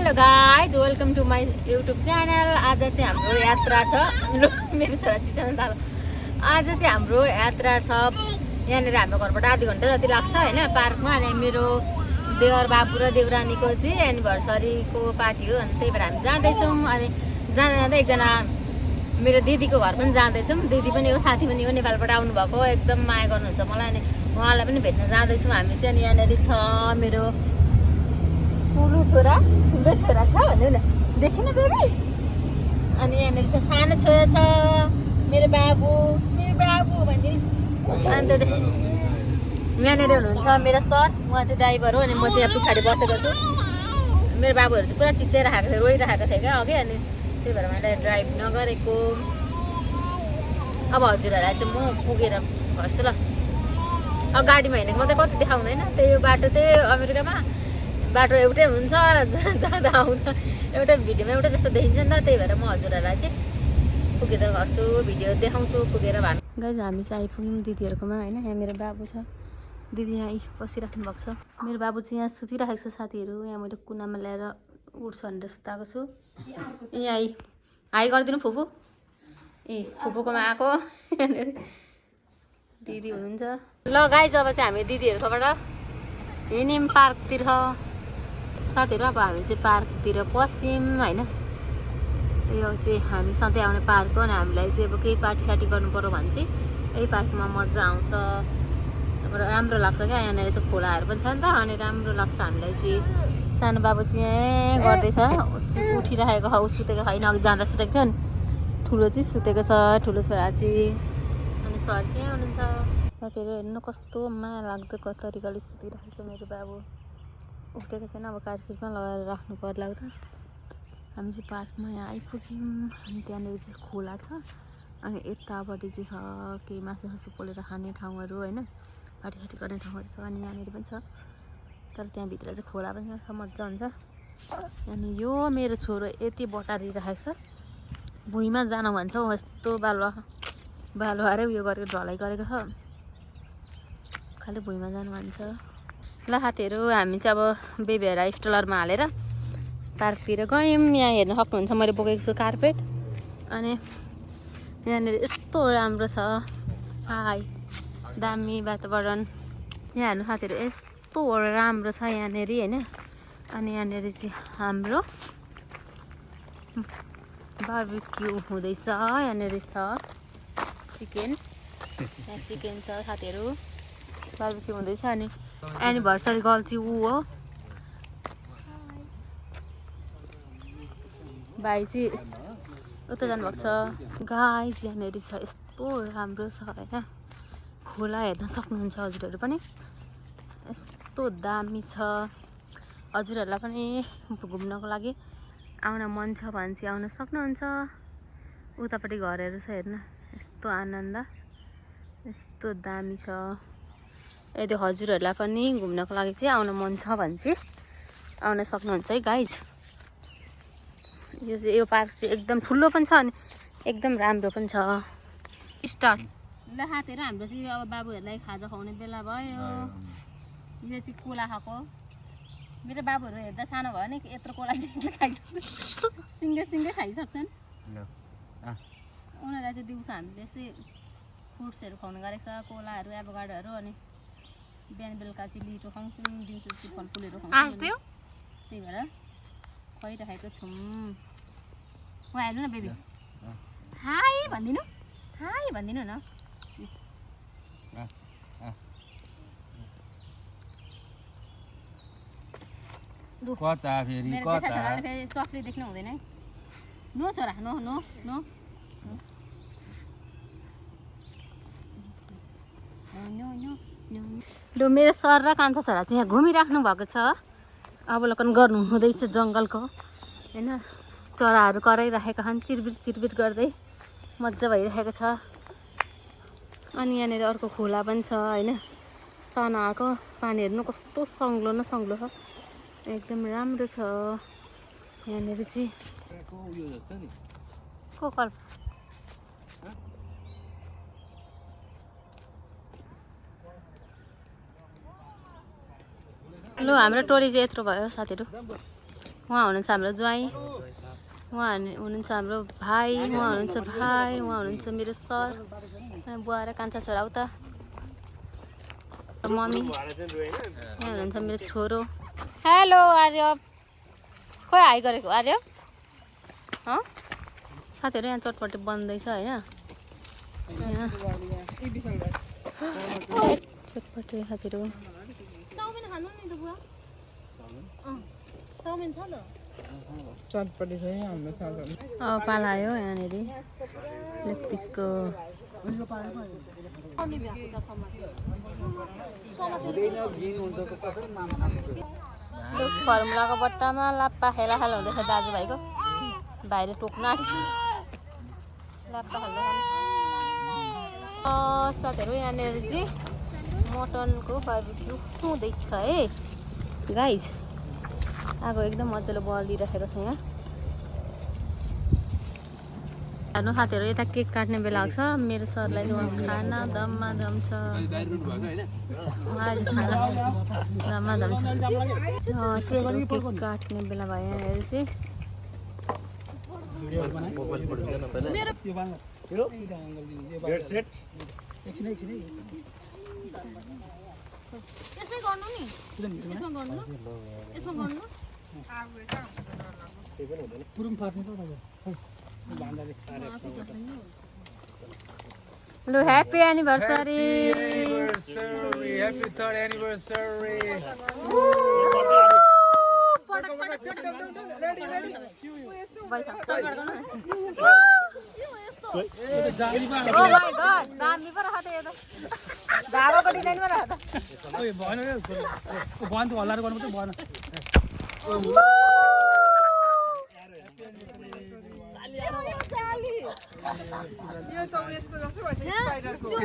Hello guys, welcome to my YouTube channel. आज चाहिँ हाम्रो यात्रा छ। मेरो छोरा चिचाउनु थाल्यो। आज चाहिँ हाम्रो यात्रा छ। यहाँनिर हाम्रो घरबाट आधी घन्टा जति लाग्छ होइन, पार्कमा। अनि मेरो देवर बाबु र देवरानीको चाहिँ एनिभर्सरीको पार्टी हो। अनि त्यही भएर हामी जाँदैछौँ। अनि जाँदा जाँदा एकजना मेरो दिदीको घर पनि जाँदैछौँ। दिदी पनि हो, साथी पनि हो, नेपालबाट आउनुभएको। एकदम माया गर्नुहुन्छ मलाई। अनि उहाँलाई पनि भेट्न जाँदैछौँ हामी चाहिँ। अनि यहाँनिर छ मेरो ठुलो छोरा छ भन्नु न, देखेन बेबी? अनि यहाँनिर छ सानो छोरा छ मेरो बाबु भनिदिनु। अन्त यहाँनिर हुनुहुन्छ मेरो सर, उहाँ चाहिँ ड्राइभर हो। अनि म चाहिँ यहाँ पछाडि बसेको छु। मेरो बाबुहरू चाहिँ पुरा चिच्याइरहेको थियो, रोइरहेको थियो क्या अघि। अनि त्यही भएर मैले ड्राइभ नगरेको। अब हजुरहरूलाई चाहिँ म पुगेर गर्छु ल। अब गाडीमा हिँडेको मात्रै कति देखाउनु होइन, त्यही बाटो त्यही अमेरिकामा बाटो एउटै हुन्छ, जाँदा आउँदा एउटै भिडियोमा एउटै जस्तो देखिन्छ नि त। त्यही भएर म हजुरहरूलाई चाहिँ पुगेर गर्छु, भिडियो देखाउँछु पुगेर। गाइज हामी चाहिँ आइपुग्यौँ दिदीहरूकोमा होइन। यहाँ मेरो बाबु छ, दिदी यहाँ बसिराख्नु भएको छ। मेरो बाबु चाहिँ यहाँ सुतिराखेको छ साथीहरू। यहाँ मैले कुनामा ल्याएर उठ्छु भनेर सुताएको छु। यहाँ हाई गरिदिनु फुपू। ए फुपूकोमा आएको दिदी हुनुहुन्छ। ल गाइज अब चाहिँ हामी दिदीहरूकोबाट हिँड्यौँ पार्कतिर। साथीहरू अब हामी चाहिँ पार्कतिर पस्यौँ होइन। यो चाहिँ हामी सधैँ आउने पार्क हो। अनि हामीलाई चाहिँ अब केही पार्टी सार्टी गर्नु पर्यो भने चाहिँ यही पार्कमा मजा आउँछ। अब राम्रो लाग्छ क्या। यहाँनिर चाहिँ खोलाहरू पनि छ नि त। अनि राम्रो लाग्छ हामीलाई चाहिँ। सानो बाबु चाहिँ यहाँ गर्दैछ, उठिरहेको छ, सुतेको छैन। अघि जाँदा सुतेको थियो। अनि ठुलो चाहिँ सुतेको छ, ठुलो छोरा चाहिँ। अनि सर चाहिँ हुनुहुन्छ। साथीहरू हेर्नु कस्तो माया लाग्दो तरिकाले सुतिरहेको छ मेरो बाबु। उठेको छैन, अब कार सिटमा लगाएर राख्नु पर्ला त। हामी चाहिँ पार्कमा यहाँ आइपुग्यौँ। अनि त्यहाँनिर चाहिँ खोला छ। अनि यतापट्टि चाहिँ छ केही मासु पोलेर खाने ठाउँहरू होइन, पार्टी गर्ने ठाउँहरू छ। अनि यहाँनिर पनि छ, तर त्यहाँभित्र चाहिँ खोला पनि छ, मजा हुन्छ। अनि यो मेरो छोरो यति बटारिरहेको छ, भुइँमा जान भन्छ। यस्तो बालुवारै उयो गरेको ढलाइ गरेको छ, खालि भुइँमा जानु भन्छ। ल साथीहरू हामी चाहिँ अब बेबीहरूलाई स्टलरमा हालेर पार्कतिर गयौँ। यहाँ हेर्न सक्नुहुन्छ मैले बोकेको छु कार्पेट। अनि यहाँनिर यस्तो राम्रो छ, हाई दामी वातावरण। यहाँ हेर्नु साथीहरू यस्तो राम्रो छ यहाँनिर होइन। अनि यहाँनिर चाहिँ हाम्रो बार्बिक्यू हुँदैछ। यहाँनिर छ चिकन, यहाँ चिकन छ साथीहरू, बार्बिक्यू हुँदैछ। अनि एनिभर्सरी गर्ल चाहिँ ऊ हो, भाइ चाहिँ उता जानुभएको छ। गाइस यहाँनिर छ यस्तो राम्रो छ होइन। खोला हेर्न सक्नुहुन्छ हजुरहरू पनि, यस्तो दामी छ। हजुरहरूलाई पनि घुम्नको लागि आउन मन छ भने चाहिँ आउन सक्नुहुन्छ। उतापट्टि घरहरू छ हेर्न, यस्तो आनन्द, यस्तो दामी छ। यदि हजुरहरूलाई पनि घुम्नको लागि चाहिँ आउन मन छ भने चाहिँ आउन सक्नुहुन्छ है गाइज। यो पार्क चाहिँ एकदम ठुलो पनि छ अनि एकदम राम्रो पनि छ। स्टार्ट ल साथीहरू, हाम्रो चाहिँ अब बाबुहरूलाई खाजा खुवाउने बेला भयो। यो चाहिँ कोला खाएको। मेरो बाबुहरू हेर्दा सानो भयो नि, यत्रो कोला चाहिँ खाइसक्छ, सिङ्गै खाइसक्छन्। उनीहरूलाई चाहिँ दिउँसो हामीले चाहिँ फ्रुट्सहरू खुवाउनु गरेको छ, कोलाहरू, एभोकाडोहरू। अनि बिहान बेलुका चाहिँ लिटो खुवाउँछौँ, दिउँसो चाहिँ फलफुलहरू खुवाउँछौँ। त्यही भएर खुवाइराखेको छौँ। उहाँ हेर्नु न बेबी, हाई भनिदिनु, हाई भनिदिनु न। कता फेरि चक्री देख्नु हुँदैन है। नो छोरा, नो नो नो। लु मेरो सर र कान्छा छोरा चाहिँ यहाँ घुमिराख्नु भएको छ, अवलोकन गर्नु हुँदैछ जङ्गलको होइन। चराहरू कराइराखेका छन् चिरबिर गर्दै, मजा भइरहेको छ। अनि यहाँनिर अर्को खोला पनि छ होइन, सानो आएको पानी हेर्नु कस्तो सङ्लो न सङ्लो छ, एकदम राम्रो छ। यहाँनिर चाहिँ को कल्प लु हाम्रो टोरी चाहिँ यत्रो भयो साथीहरू। उहाँ हुनुहुन्छ हाम्रो ज्वाइँ, उहाँ हुनुहुन्छ हाम्रो भाइ, उहाँ हुनुहुन्छ भाइ, उहाँ हुनुहुन्छ मेरो सर, बुवा र कान्छा छोरा उता, मम्मी, यहाँ हुनुहुन्छ मेरो छोरो। हेलो आर्य, खोइ हाई गरेको आर्य? साथीहरू यहाँ चटपटे बन्दैछ होइन, चटपटे साथीहरू। पालायो यहाँनिर लेग पिसको। फर्मुलाको बट्टामा लाप्पा खेलाखाल हुँदैछ दाजुभाइको, भाइले टोक्न आँटिस लाप्पा खेल्दै साथीहरू। यहाँनिर चाहिँ मटनको बार्बिक्यू हुँदैछ है गाइज। आगो एकदम मजाले बलिरहेको छ यहाँ। हेर्नु साथीहरू, यता केक काट्ने बेला आउँछ। मेरो सरलाई चाहिँ खाना दममा दम छ, दममा दम छ। केक काट्ने बेला भयो यहाँनिर चाहिँ। Hello, happy anniversary! Happy 3rd anniversary! Oh my God! दामी पो राखेको यो त, धागोको डिजाइन पो राखेको त।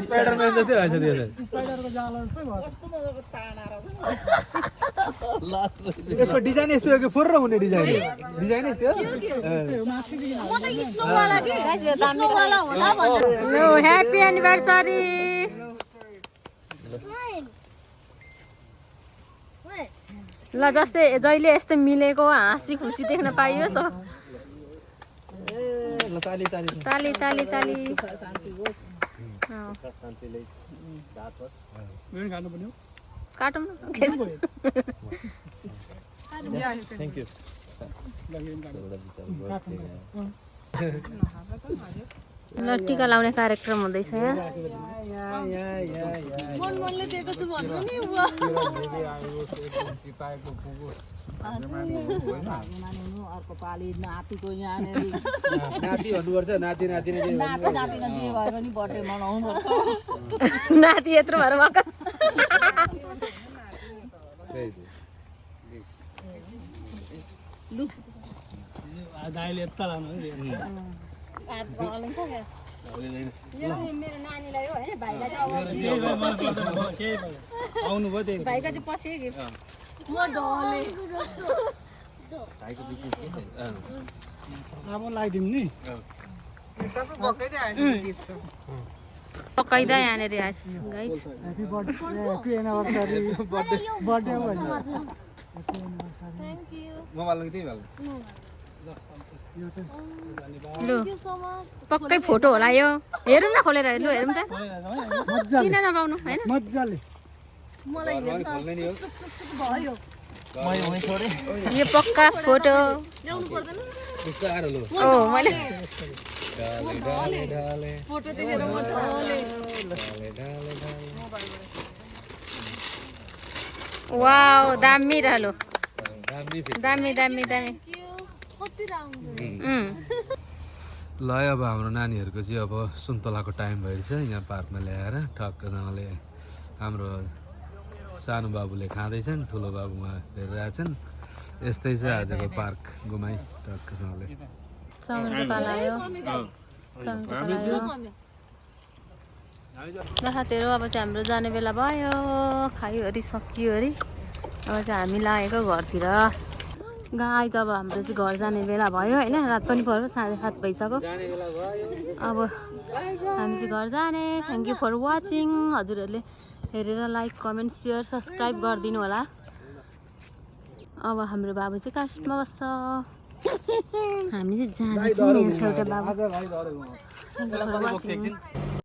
स्पाइडरम्यान जस्तै भएछ त्यो त। यसको डिजाइन यस्तो हो कि फुर्र हुने डिजाइन यस्तो हो। Hello, happy anniversary. ल जस्तै जहिले यस्तो मिलेको हाँसी खुसी देख्न पाइयोस्। ताली ताली ताली ताली ताली। काटौँ न। Thank you. ल टिका लाउने कार्यक्रम हुँदैछ यहाँ। नाति भन्नुपर्छ, नाति नातिनी नाति यत्रो भएर भएका। मेरो नानीलाई हो होइन, भाइलाई भाइका चाहिँ पछि पकाइदा यहाँनिर गाइज। लु पक्कै फोटो होला यो, हेरौँ न खोलेर। लु हेरौँ त, किन नपाउनु होइन। यो पक्का फोटो ओ मैले वाउ दामी रहलो, दामी दामी दामी। ल अब हाम्रो नानीहरूको चाहिँ अब सुन्तलाको टाइम भइरहेछ। यहाँ पार्कमा ल्याएर ठक्कसँगले हाम्रो सानो बाबुले खाँदैछन्, ठुलो बाबु उहाँ हेरिरहेछन्। यस्तै चाहिँ आजको पार्क घुमाइ टक्कसँगले। चौमिनको पालायो, ल साथीहरू अब चाहिँ हाम्रो जाने बेला भयो। खायोहरि सकियो अरे, अब चाहिँ हामी लागेको घरतिर। गाई त अब हाम्रो चाहिँ घर जाने बेला भयो होइन, रात पनि पर्यो, 7:30 भइसक्यो। अब हामी चाहिँ घर जाने। Thank you for watching. हजुरहरूले हेरेर लाइक कमेन्ट सेयर सब्सक्राइब गरिदिनु होला। अब हाम्रो बाबु चाहिँ काशीमा बस्छ हामी चाहिँ जाँदैछौँ यहाँ छ एउटा बाबु